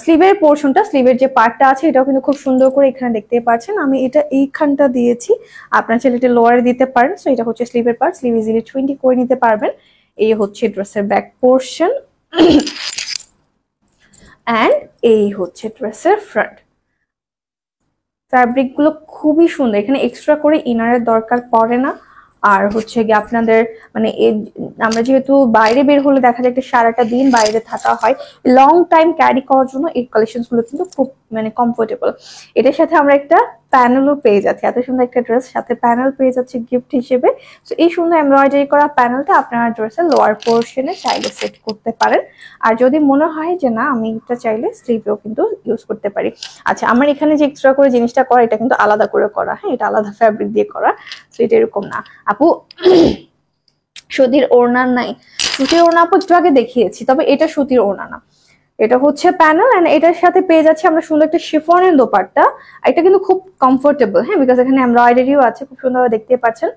স্লিভের পোর্শনটা, স্লিভের যে পার্টটা আছে এটাও কিন্তু খুব সুন্দর করে এখানে দেখতে পাচ্ছেন। আমি এটা এইখানটা দিয়েছি, আপনার ছেলে এটা লোয়ারে দিতে পারেন। সো এটা হচ্ছে স্লিভের পার্ট, স্লিভ ইজিলি 20 করে নিতে পারবেন। এই হচ্ছে ড্রেসের ব্যাক পোর্শন অ্যান্ড এই হচ্ছে ড্রেসের ফ্রন্ট। ফ্যাব্রিক গুলো খুবই সুন্দর, এখানে এক্সট্রা করে ইনারের দরকার পড়ে না। আর হচ্ছে গিয়ে আপনাদের মানে আমরা যেহেতু বাইরে বের হলে দেখা যায় একটা সারাটা দিন বাইরে থাকা হয়, লং টাইম ক্যারি করার জন্য এই কালেকশন গুলো কিন্তু খুব মানে কমফোর্টেবল। এটার সাথে আমরা একটা প্যানেলও পেয়ে যাচ্ছি, এত সুন্দর একটা ড্রেস সাথে প্যানেল পেয়ে যাচ্ছে গিফট হিসেবে। তো এই সুন্দর এমব্রয়ডারি করা প্যানেলটা আপনারা ড্রেসের লোয়ার পোর্শনে চাইলে সেট করতে পারেন। আর যদি মনে হয় যে না আমি এটা চাইলে স্লিভেও কিন্তু ইউজ করতে পারি। আচ্ছা আমার এখানে যে এক্সট্রা করে জিনিসটা করা এটা কিন্তু আলাদা করে করা, হ্যাঁ এটা আলাদা ফ্যাব্রিক দিয়ে করা। তো এটা এরকম না আপু। সুতির ওড়না নাই, সুতির ওড়না আপু একটু আগে দেখিয়েছি, তবে এটা সুতির ওড়না না, এটা হচ্ছে প্যানেল। এন্ড এটার সাথে পেয়ে যাচ্ছে আমরা সুন্দর একটা শিফনের দোপাট্টা। এটা কিন্তু খুব কমফোর্টেবল, হ্যাঁ বিকজ এখানে এমব্রয়ডারিও আছে, খুব সুন্দরভাবে দেখতে পাচ্ছেন।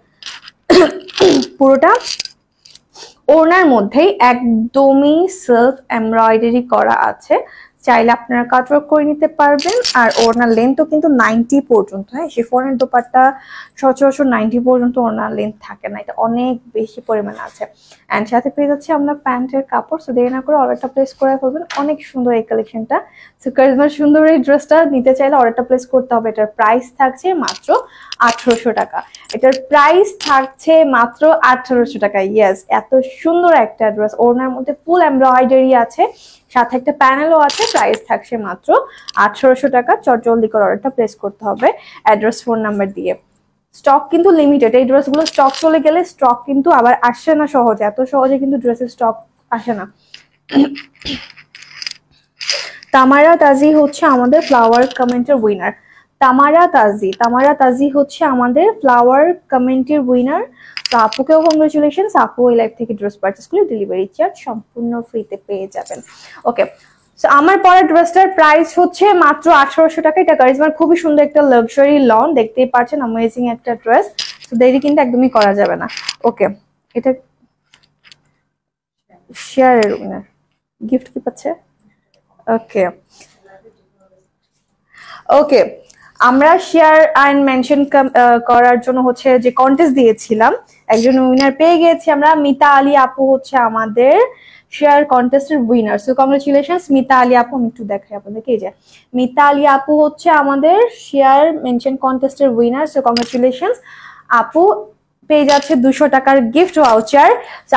পুরোটা ওড়নার মধ্যেই একদমই সেলফ এমব্রয়ডারি করা আছে, চাইলে আপনারা কাটওয়ার্ক করে নিতে পারবেন। আর ওড়নার লেন্থও কিন্তু 90 পর্যন্ত, হ্যাঁ শিফনের দোপাট্টা সচরাচর 90 পর্যন্ত ওড়নার লেন্থ থাকে না, এটা অনেক বেশি পরিমাণে আছে। অ্যান্ড সাথে পেয়ে যাচ্ছে আমরা প্যান্টের কাপড়। সো দেরি না করে অর্ডারটা প্লেস করে ফেলবেন, অনেক সুন্দর এই কালেকশনটা। সো কারিজমার সুন্দর এই ড্রেসটা নিতে চাইলে অর্ডারটা প্লেস করতে হবে। এটার প্রাইস থাকছে মাত্র 1800 টাকা। এটার প্রাইস থাকছে মাত্র 1800 টাকা। ইয়েস, এত সুন্দর একটা ড্রেস, ওড়নার মধ্যে ফুল এমব্রয়ডারি আছে, সাথে একটা প্যানেলও আছে। প্রাইস থাকছে মাত্র 1800 টাকা। জলদি করে অর্ডারটা প্লেস করতে হবে অ্যাড্রেস ফোন নাম্বার দিয়ে। স্টক কিন্তু লিমিটেড, এই ড্রেসগুলো স্টক চলে গেলে স্টক কিন্তু আবার আসে না সহজে, এত সহজে কিন্তু ড্রেসের স্টক আসে না। তামারা তাজি হচ্ছে আমাদের ফ্লাওয়ার কমেন্টের উইনার। তামারা তাজি হচ্ছে আমাদের ফ্লাওয়ার কমেন্টের উইনার। তো আপুকেও কংগ্রেচুলেশন, আপু এই লাইভ থেকে ড্রেস পারচেস করলে ডেলিভারি চার্জ সম্পূর্ণ ফ্রিতে পেয়ে যাবেন। ওকে, আমার পরের ড্রেসটার প্রাইস হচ্ছে মাত্র 1800 টাকা। এটা কারিজমার খুবই সুন্দর একটা লাক্সারি লন, দেখতেই পাচ্ছেন অ্যামেজিং একটা ড্রেস। তো দেরি কিন্তু একদমই করা যাবে না। ওকে, এটা শেয়ারের উইনার, গিফট কি পাচ্ছে? ওকে ওকে, আমরা শেয়ার অ্যান্ড মেনশন করার জন্য হচ্ছে যে কন্টেস্ট দিয়েছিলাম, একজন উইনার পেয়ে গিয়েছি আমরা। মিতা আলী আপু হচ্ছে আমাদের শেয়ার কন্টেস্টের winner. So congratulations Mita Ali আপু। আমি একটু দেখাই আপনাদেরকে, এই যে মিতা আলী আপু হচ্ছে আমাদের শেয়ার মেনশন কন্টেস্টের উইনার। সো কংগ্রেচুলেশনস আপু, পেয়ে যাচ্ছে 200 টাকার গিফট ভাউচার।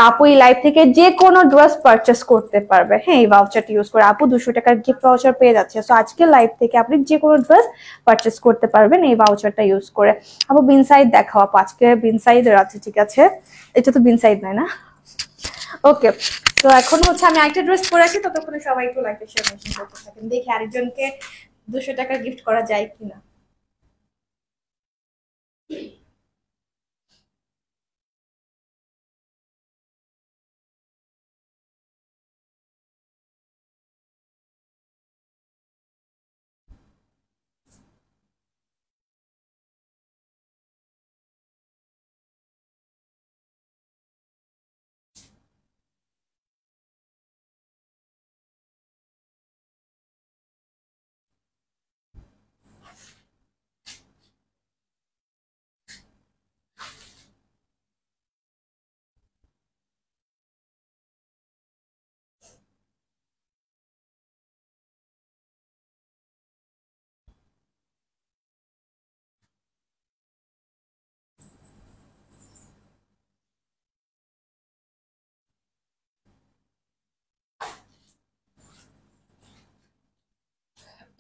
আপু এই লাইভ থেকে যে কোনো ড্রেস পারচেস করতে পারবে, হ্যাঁ এই ভাউচারটি ইউজ করে আপু 200 টাকার গিফট ভাউচার পেয়ে যাচ্ছে। সো আজকে লাইভ থেকে আপনি যে কোনো ড্রেস পারচেস করতে পারবেন এই ভাউচারটা ইউজ করে। আপু বিন সাইড দেখাও আপু, আজকে বিন সাইডের আছে, ঠিক আছে এটা তো বিন সাইড নয় না। ওকে, তো এখন হচ্ছে আমি একটা ড্রেস পরে আসি, ততক্ষণে সবাই একটু লাইভে শেয়ার মেনশন করতে থাকেন, দেখি আরেকজনকে 200 টাকা গিফট করা যায় কিনা।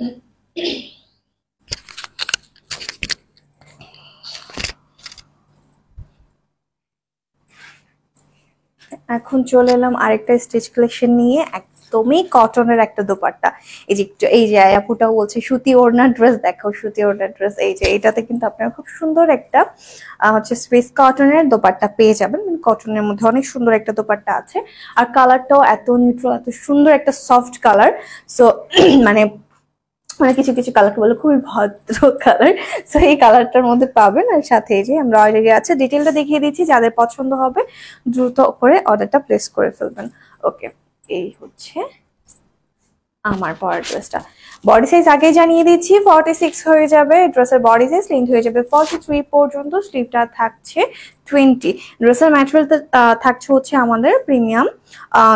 এখন চলে এলাম আরেকটা স্টিচ কালেকশন নিয়ে, একদমই কটনের একটা দোপাট্টা। এই যে একটু, এই যে আপুটাও বলছে সুতি ওড়না ড্রেস দেখাও, সুতি ওড়না ড্রেস। এই যে এটাতে কিন্তু আপনারা খুব সুন্দর একটা হচ্ছে সুইস কটনের দোপাট্টা পেয়ে যাবেন। কটনের মধ্যে অনেক সুন্দর একটা দোপাট্টা আছে, আর কালারটাও এত নিউট্রাল, এত সুন্দর একটা সফট কালার। সো মানে মানে কিছু কিছু কালারকে বলে খুবই ভদ্র কালার, সো এই কালারটার মধ্যে পাবেন। আর সাথে এই যে এমব্রয়ডারি আছে। ডিটেলটা দেখিয়ে দিচ্ছি, যাদের পছন্দ হবে দ্রুত করে অর্ডারটা প্লেস করে ফেলবেন। ওকে, এই হচ্ছে আমার পরের ড্রেসটা। বডি সাইজ আগেই জানিয়ে দিচ্ছি, 46 হয়ে যাবে ড্রেসের বডি সাইজ। লেন্থ হয়ে যাবে 43 পর্যন্ত। স্লিভটা থাকছে 20। ড্রেসের ম্যাটেরিয়ালটা থাকছে হচ্ছে আমাদের প্রিমিয়াম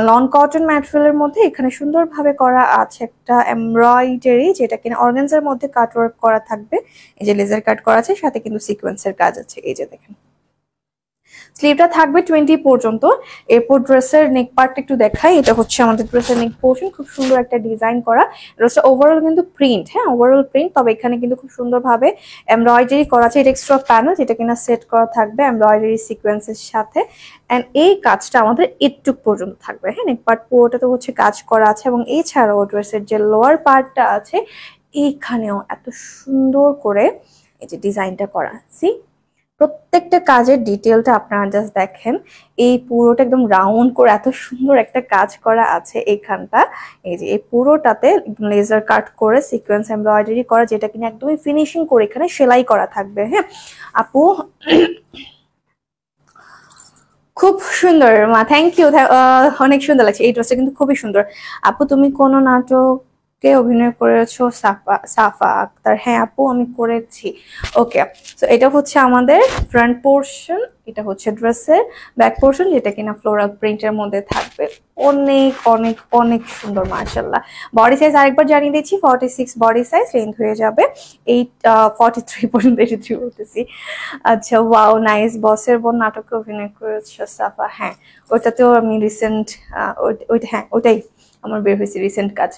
লন কটন ম্যাটেরিয়ালের মধ্যে। এখানে সুন্দরভাবে করা আছে একটা এমব্রয়ডারি, যেটা কিনা অর্গানজার মধ্যে কাট ওয়ার্ক করা থাকবে। এই যে লেজার কাট করা আছে, সাথে কিন্তু সিকোয়েন্সের কাজ আছে। এই যে দেখেন, স্লিভটা থাকবে 20 পর্যন্ত। এরপর ড্রেসের নেক পার্টটা একটু দেখাই। এটা হচ্ছে আমাদের ড্রেসের নেক পোর্শন, খুব সুন্দর একটা ডিজাইন করা। ড্রেসটা ওভারঅল কিন্তু প্রিন্ট, হ্যাঁ ওভারঅল প্রিন্ট, তবে এখানে কিন্তু খুব সুন্দরভাবে এমব্রয়ডারি করা আছে। এটা এক্সট্রা প্যানেল, যেটা কিনা সেট করা থাকবে এমব্রয়ডারি সিকোয়েন্সের সাথে। এন্ড এই কাজটা আমাদের এটুক পর্যন্ত থাকবে, হ্যাঁ নেক পার্ট পুরোটাতে হচ্ছে কাজ করা আছে। এবং এছাড়াও ড্রেসের যে লোয়ার পার্টটা আছে, এইখানেও এত সুন্দর করে এই যে ডিজাইনটা করা। সি, প্রত্যেকটা কাজের ডিটেলটা আপনারা জাস্ট দেখেন। এই পুরোটা একদম রাউন্ড করে এত সুন্দর একটা কাজ করা আছে এইখানটা। এই যে এই পুরোটাতে লেজার কাট করে সিকোয়েন্স এমব্রয়ডারি করা, যেটা কিনা একদমই ফিনিশিং করে এখানে সেলাই করা থাকবে। হ্যাঁ আপু, খুব সুন্দর মা, থ্যাংক ইউ। অনেক সুন্দর লাগছে, এই ড্রেসটা কিন্তু খুবই সুন্দর। আপু তুমি কোন নাটকে অভিনয় করেছো? সাফা সাফা আক্তার। হ্যাঁ আপু আমি করেছি। ওকে, তো এটা হচ্ছে আমাদের ফ্রন্ট পোর্শন, এটা হচ্ছে ড্রেসের ব্যাক পোর্শন, যেটা কিনা ফ্লোরাল প্রিন্টের মধ্যে থাকবে। অনেক অনেক অনেক সুন্দর মাশাআল্লাহ। বডি সাইজ আরেকবার জানিয়ে দিচ্ছি, 46 বডি সাইজ। লেন্থ হয়ে যাবে 43 পর্যন্ত, 83 বলতেছি। আচ্ছা, ওয়াও নাইস। বসের বোন নাটকে অভিনয় করেছে সাফা। হ্যাঁ ওটাতেও আমি রিসেন্ট, ওইটা হ্যাঁ ওটাই আমার বের হয়েছে রিসেন্ট কাজ।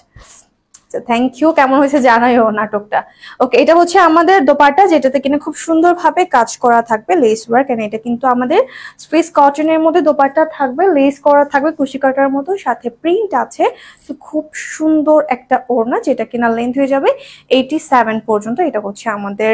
থ্যাংক ইউ, কেমন হয়েছে জানাইও নাটকটা। ওকে, এটা হচ্ছে আমাদের দোপাট্টা, যেটাতে কিনা খুব সুন্দরভাবে কাজ করা থাকবে লেস ওয়ার্ক। এন্ড এটা কিন্তু আমাদের সুইস কটনের মধ্যে দোপাট্টা থাকবে, লেস করা থাকবে কুশি কাটার মতো, সাথে প্রিন্ট আছে। তো খুব সুন্দর একটা ওড়না, যেটা কিনা লেন্থ হয়ে যাবে 87 পর্যন্ত। এটা হচ্ছে আমাদের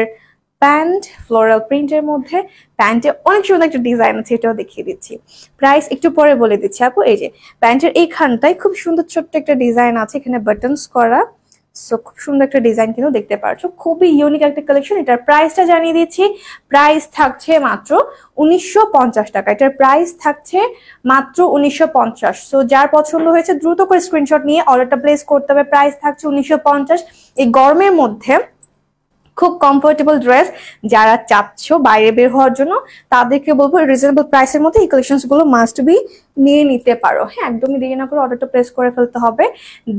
প্যান্ট, ফ্লোরাল প্রিন্টের মধ্যে। প্যান্টে অনেক সুন্দর একটা ডিজাইন আছে, এটাও দেখিয়ে দিচ্ছি। প্রাইস একটু পরে বলে দিচ্ছি আপু। এই যে প্যান্টের এইখানটায় খুব সুন্দর ছোট্ট একটা ডিজাইন আছে, এখানে বাটনস করা। সো খুব সুন্দর একটা ডিজাইন কিন্তু দেখতে পাচ্ছ, খুবই ইউনিক একটা কালেকশন। এটার প্রাইসটা জানিয়ে দিচ্ছি, প্রাইস থাকছে মাত্র 1950 টাকা। এটার প্রাইস থাকছে মাত্র 1950। সো যার পছন্দ হয়েছে দ্রুত করে স্ক্রিনশট নিয়ে অর্ডারটা প্লেস করতে হবে। প্রাইস থাকছে 1950। এই গরমের মধ্যে খুব কমফোর্টেবল ড্রেস যারা চাচ্ছ বাইরে বের হওয়ার জন্য, তাদেরকে বলবো রিজনেবল প্রাইসের মধ্যে এই কালেকশনস গুলো মাস্ট বি নিয়ে নিতে পারো। হ্যাঁ একদমই দেরি না করে অর্ডারটা প্লেস করে ফেলতে হবে।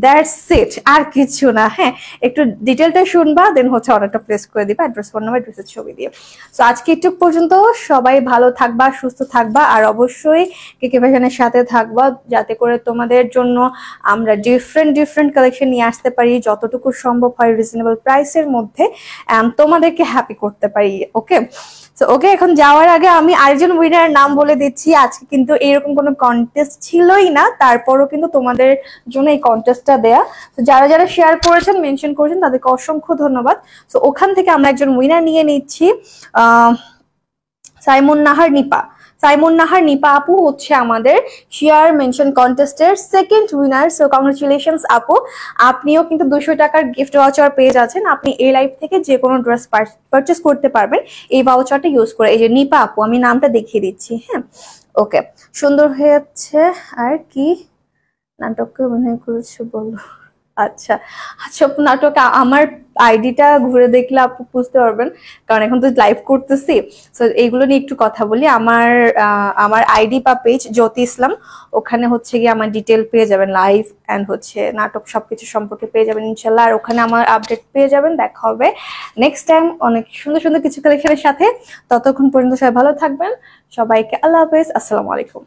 দ্যাটস ইট, আর কিছু না। হ্যাঁ একটু ডিটেলটা শুনবা, দেন হচ্ছে অর্ডারটা প্লেস করে দিবা অ্যাড্রেস ফোন নাম্বার ড্রেসের ছবি দিয়ে। সো আজকে একটু পর্যন্ত, সবাই ভালো থাকবা, সুস্থ থাকবা, আর অবশ্যই কেকে ফ্যাশনের সাথে থাকবা, যাতে করে তোমাদের জন্য আমরা ডিফারেন্ট কালেকশন নিয়ে আসতে পারি, যতটুকু সম্ভব হয় রিজনেবল প্রাইসের মধ্যে তোমাদেরকে হ্যাপি করতে পারি। ওকে, তো ওকে, এখন যাওয়ার আগে আমি আরেকজন উইনার নাম বলে দিচ্ছি। আজকে কিন্তু এরকম কোনো কন্টেস্ট ছিলই না, তারপরও কিন্তু তোমাদের জন্য এই কন্টেস্টটা দেয়া। তো যারা যারা শেয়ার করেছেন, মেনশন করেছেন, তাদেরকে অসংখ্য ধন্যবাদ। তো ওখান থেকে আমরা একজন উইনার নিয়ে নিচ্ছি। সাইমুন নাহার নিপা। সাইমুন নাহার নিপা আপু হচ্ছে আমাদের শেয়ার মেনশন কন্টেস্টের সেকেন্ড উইনার। সো কংগ্রেচুলেশনস আপু, আপনিও কিন্তু 200 টাকার গিফট ভাউচার পেয়ে যাচ্ছেন। আপনি এই লাইভ থেকে যে কোনো ড্রেস পারচেস করতে পারবেন এই ভাউচারটা ইউজ করে। এই যে নিপা আপু, আমি নামটা দেখিয়ে দিচ্ছি। হ্যাঁ ওকে, সুন্দর হয়েছে। আর কি নাটককে অভিনয় করেছে বলো? আচ্ছা আচ্ছা, নাটক আমার আইডিটা ঘুরে দেখলে আপু বুঝতে পারবেন, কারণ এখন তো লাইভ করতেছি। তো এইগুলো নিয়ে একটু কথা বলি। আমার আইডি বা পেজ জ্যোতি ইসলাম, ওখানে হচ্ছে গিয়ে আমার ডিটেল পেয়ে যাবেন, লাইভ এন্ড হচ্ছে নাটক সবকিছু সম্পর্কে পেয়ে যাবেন ইনশাল্লাহ। আর ওখানে আমার আপডেট পেয়ে যাবেন। দেখা হবে নেক্সট টাইম অনেক সুন্দর সুন্দর কিছু কালেকশনের সাথে। ততক্ষণ পর্যন্ত সবাই ভালো থাকবেন। সবাইকে আল্লাহ হাফেজ, আসসালামু আলাইকুম।